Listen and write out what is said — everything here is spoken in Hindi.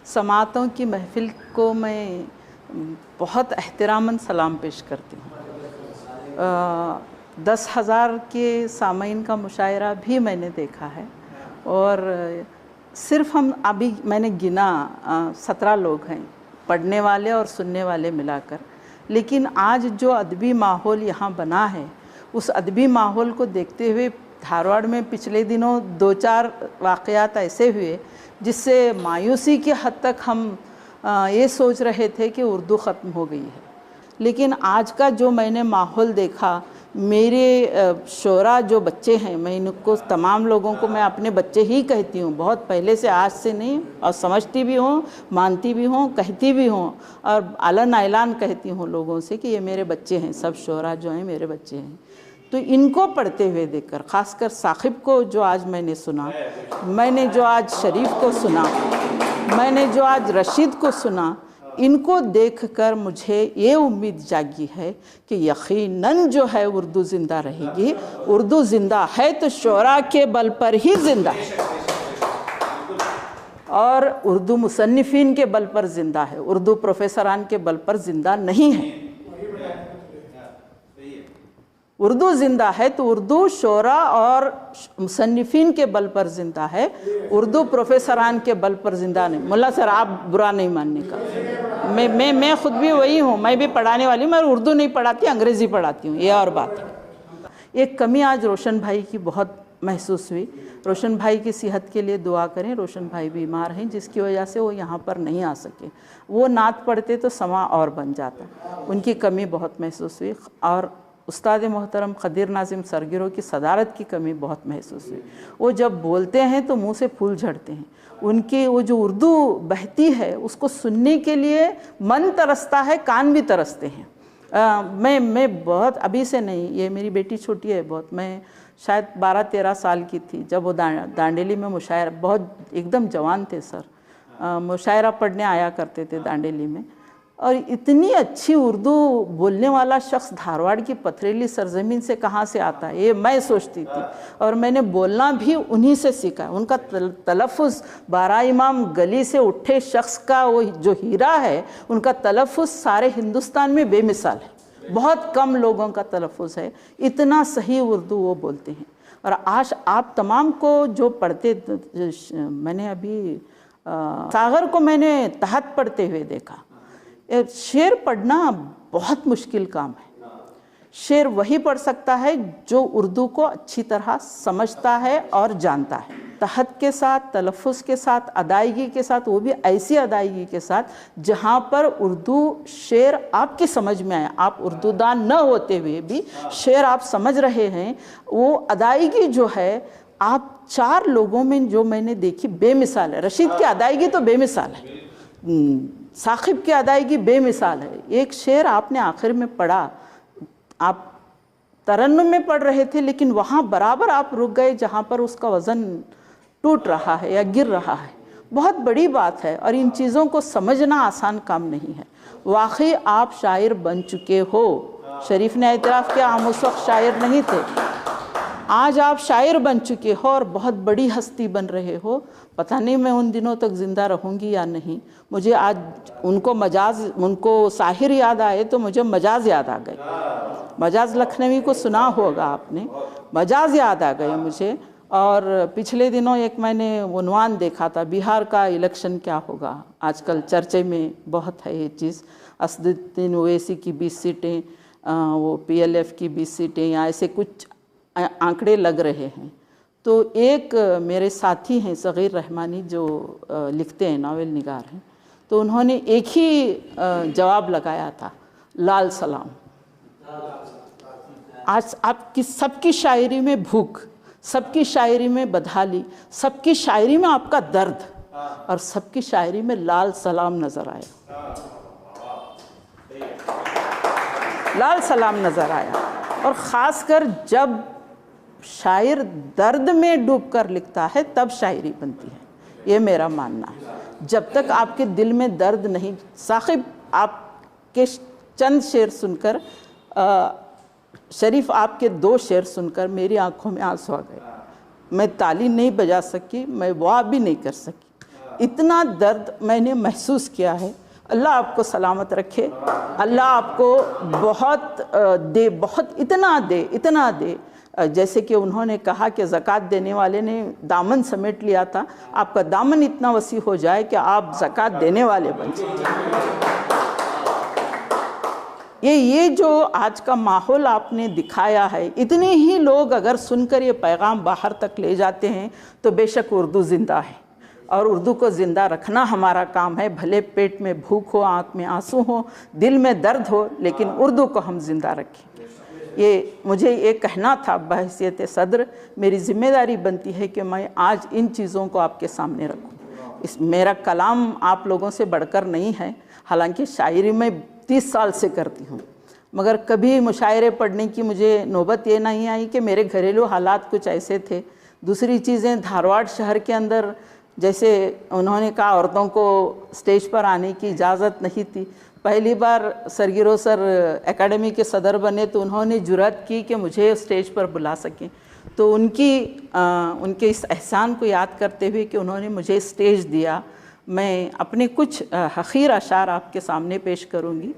समातों की महफ़िल को मैं बहुत एहतरामन सलाम पेश करती हूँ। 10,000 के सामीन का मुशायरा भी मैंने देखा है और सिर्फ हम अभी मैंने गिना 17 लोग हैं पढ़ने वाले और सुनने वाले मिलाकर। लेकिन आज जो अदबी माहौल यहाँ बना है, उस अदबी माहौल को देखते हुए धारवाड़ में पिछले दिनों 2-4 वाक़यात ऐसे हुए जिससे मायूसी की हद तक हम ये सोच रहे थे कि उर्दू ख़त्म हो गई है। लेकिन आज का जो मैंने माहौल देखा, मेरे शोरा जो बच्चे हैं, मैं इनको तमाम लोगों को मैं अपने बच्चे ही कहती हूँ, बहुत पहले से, आज से नहीं, और समझती भी हूँ, मानती भी हूँ, कहती भी हूँ और आलन ऐलान कहती हूँ लोगों से कि ये मेरे बच्चे हैं, सब शोरा जो हैं मेरे बच्चे हैं। तो इनको पढ़ते हुए देखकर, ख़ासकर साकिब को जो आज मैंने सुना, मैंने जो आज शरीफ को सुना, मैंने जो आज रशीद को सुना, इनको देखकर मुझे ये उम्मीद जागी है कि यकीनन जो है उर्दू ज़िंदा रहेगी। उर्दू ज़िंदा है तो शोरा के बल पर ही ज़िंदा है और उर्दू मुसन्निफ़ीन के बल पर ज़िंदा है, उर्दू प्रोफेसरान के बल पर ज़िंदा नहीं है। उर्दू ज़िंदा है तो उर्दू शोरा और मुसन्निफ़ीन के बल पर ज़िंदा है, उर्दू प्रोफेसरान के बल पर ज़िंदा नहीं। मुल्ला सर, आप बुरा नहीं मानने का, मैं ख़ुद भी वही हूँ, मैं भी पढ़ाने वाली हूँ, मैं उर्दू नहीं पढ़ाती, अंग्रेज़ी पढ़ाती हूँ, ये और बात है। एक कमी आज रोशन भाई की बहुत महसूस हुई। रोशन भाई की सेहत के लिए दुआ करें। रोशन भाई बीमार हैं जिसकी वजह से वो यहाँ पर नहीं आ सके। वो नात पढ़ते तो समा और बन जाता, उनकी कमी बहुत महसूस हुई। और उस्ताद मोहतरम खदीर नाजिम सरगिरो की सदारत की कमी बहुत महसूस हुई। वो जब बोलते हैं तो मुंह से फूल झड़ते हैं। उनकी वो जो उर्दू बहती है उसको सुनने के लिए मन तरसता है, कान भी तरसते हैं। मैं बहुत अभी से नहीं, ये मेरी बेटी छोटी है बहुत, मैं शायद 12-13 साल की थी जब वो दांडेली में मुशायरा, बहुत एकदम जवान थे सर, मुशायरा पढ़ने आया करते थे दांडेली में। और इतनी अच्छी उर्दू बोलने वाला शख्स धारवाड़ की पथरीली सरजमीन से कहाँ से आता है, ये मैं सोचती थी। और मैंने बोलना भी उन्हीं से सीखा। उनका तलफ़ुज़, 12 इमाम गली से उठे शख्स का वो जो हीरा है, उनका तलफ़ुज़ सारे हिंदुस्तान में बेमिसाल है। बहुत कम लोगों का तलफ़ुज़ है, इतना सही उर्दू वो बोलते हैं। और आज आप तमाम को जो पढ़ते, मैंने अभी सागर को मैंने तहत पढ़ते हुए देखा। शेर पढ़ना बहुत मुश्किल काम है। शेर वही पढ़ सकता है जो उर्दू को अच्छी तरह समझता है और जानता है, तहत के साथ, तलफ़ुज़ के साथ, अदायगी के साथ, वो भी ऐसी अदायगी के साथ जहाँ पर उर्दू शेर आपकी समझ में आए। आप उर्दूदान न होते हुए भी शेर आप समझ रहे हैं, वो अदायगी जो है आप 4 लोगों में जो मैंने देखी बेमिसाल है। रशीद की अदायगी तो बेमिसाल है, साकिब की अदायगी बेमिसाल है। एक शेर आपने आखिर में पढ़ा, आप तरन्नुम में पढ़ रहे थे लेकिन वहाँ बराबर आप रुक गए जहाँ पर उसका वज़न टूट रहा है या गिर रहा है। बहुत बड़ी बात है और इन चीज़ों को समझना आसान काम नहीं है। वाकई आप शायर बन चुके हो। शरीफ ने एतराफ़ किया हम उस वक्त शायर नहीं थे, आज आप शायर बन चुके हो और बहुत बड़ी हस्ती बन रहे हो। पता नहीं मैं उन दिनों तक ज़िंदा रहूँगी या नहीं। मुझे आज उनको साहिर याद आए तो मुझे मजाज़ याद आ गए। मजाज़ लखनवी को सुना होगा आपने, मजाज़ याद आ गए मुझे। और पिछले दिनों एक मैंने उन्वान देखा था, बिहार का इलेक्शन क्या होगा, आजकल चर्चे में बहुत है ये चीज़। असदुद्दीन ओवैसी की 20 सीटें, वो PLF की 20 सीटें, या ऐसे कुछ आंकड़े लग रहे हैं। तो एक मेरे साथी हैं सग़ीर रहमानी जो लिखते हैं, नावल निगार हैं, तो उन्होंने एक ही जवाब लगाया था, लाल सलाम। आज आपकी सबकी शायरी में भूख, सबकी शायरी में बदहाली, सबकी शायरी में आपका दर्द और सबकी शायरी में लाल सलाम नज़र आया, लाल सलाम नज़र आया। और ख़ासकर जब शायर दर्द में डूबकर लिखता है तब शायरी बनती है, ये मेरा मानना है। जब तक आपके दिल में दर्द नहीं, साकिब आपके चंद शेर सुनकर, शरीफ आपके 2 शेर सुनकर मेरी आंखों में आंसू आ गए। मैं ताली नहीं बजा सकी, मैं वाह भी नहीं कर सकी। इतना दर्द मैंने महसूस किया है। अल्लाह आपको सलामत रखे, अल्लाह आपको बहुत दे, बहुत इतना दे। जैसे कि उन्होंने कहा कि ज़कात देने वाले ने दामन समेट लिया था, आपका दामन इतना वसी हो जाए कि आप ज़कात देने वाले बन जाए। ये जो आज का माहौल आपने दिखाया है, इतने ही लोग अगर सुनकर ये पैगाम बाहर तक ले जाते हैं तो बेशक उर्दू ज़िंदा है और उर्दू को ज़िंदा रखना हमारा काम है। भले पेट में भूख हो, आँख में आंसू हो, दिल में दर्द हो, लेकिन उर्दू को हम ज़िंदा रखें। ये मुझे ये कहना था बहैसियत सदर। मेरी ज़िम्मेदारी बनती है कि मैं आज इन चीज़ों को आपके सामने रखूं। मेरा कलाम आप लोगों से बढ़कर नहीं है, हालांकि शायरी मैं 30 साल से करती हूँ, मगर कभी मुशायरे पढ़ने की मुझे नौबत ये नहीं आई कि मेरे घरेलू हालात कुछ ऐसे थे। दूसरी चीज़ें, धारवाड़ शहर के अंदर जैसे उन्होंने कहा औरतों को स्टेज पर आने की इजाज़त नहीं थी। पहली बार सरगिरो सर एकेडमी के सदर बने तो उन्होंने जुर्रत की कि मुझे स्टेज पर बुला सकें। तो उनके इस एहसान को याद करते हुए कि उन्होंने मुझे स्टेज दिया, मैं अपने कुछ हक़ीर अशार आपके सामने पेश करूँगी।